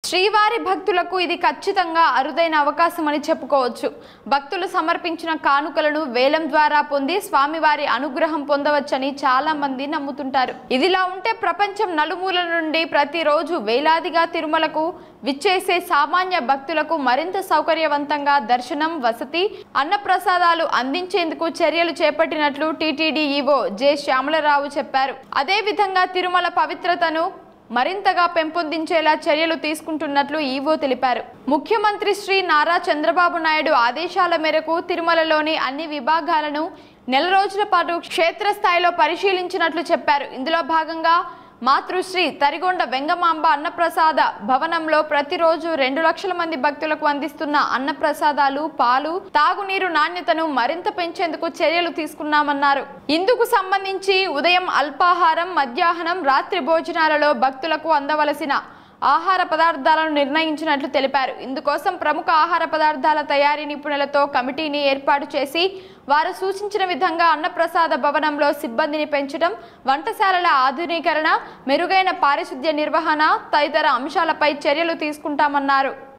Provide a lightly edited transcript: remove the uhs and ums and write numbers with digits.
శ్రీవారి భక్తులకు ఇది ఖచ్చితంగా అరుదైన అవకాశమని చెప్పుకోవచ్చు. భక్తులు సమర్పించిన కానుకలను వేలం ద్వారా పొంది స్వామివారి అనుగ్రహం పొందవచ్చని చాలా మంది నమ్ముతుంటారు. ఇదిలా ఉంటే ప్రపంచం నలుమూలల నుండి ప్రతిరోజు వేలాదిగా తిరుమలకు విచ్చేసే సామాన్య భక్తులకు మరింత సౌకర్యవంతంగా దర్శనం, వసతి, అన్నప్రసాదాలు అందించేందుకు చర్యలు చేపట్టినట్లు టీటీడీ ఈవో జె శ్యామలరావు చెప్పారు. అదేవిధంగా తిరుమల పవిత్రతను మరింతగా పెంపొందించేలా చర్యలు తీసుకుంటున్నట్లు ఈవో తెలిపారు. ముఖ్యమంత్రి శ్రీ నారా చంద్రబాబు నాయుడు ఆదేశాల మేరకు తిరుమలలోని అన్ని విభాగాలను నెల రోజుల పాటు క్షేత్రస్థాయిలో పరిశీలించినట్లు చెప్పారు. ఇందులో భాగంగా మాతృశ్రీ తరిగొండ వెంగమాంబ అన్నప్రసాద భవనంలో ప్రతిరోజు 2 లక్షల మంది భక్తులకు అందిస్తున్న అన్నప్రసాదాలు, పాలు, తాగునీరు నాణ్యతను మరింత పెంచేందుకు చర్యలు తీసుకున్నామన్నారు. ఇందుకు సంబంధించి ఉదయం అల్పాహారం, మధ్యాహ్నం, రాత్రి భోజనాలలో భక్తులకు అందవలసిన ఆహార పదార్థాలను నిర్ణయించినట్లు తెలిపారు. ఇందుకోసం ప్రముఖ ఆహార పదార్థాల తయారీ నిపుణులతో కమిటీని ఏర్పాటు చేసి వారు సూచించిన విధంగా అన్నప్రసాద భవనంలో సిబ్బందిని పెంచడం, వంటశాలల ఆధునీకరణ, మెరుగైన పారిశుద్ధ్య నిర్వహణ తదితర అంశాలపై చర్యలు తీసుకుంటామన్నారు.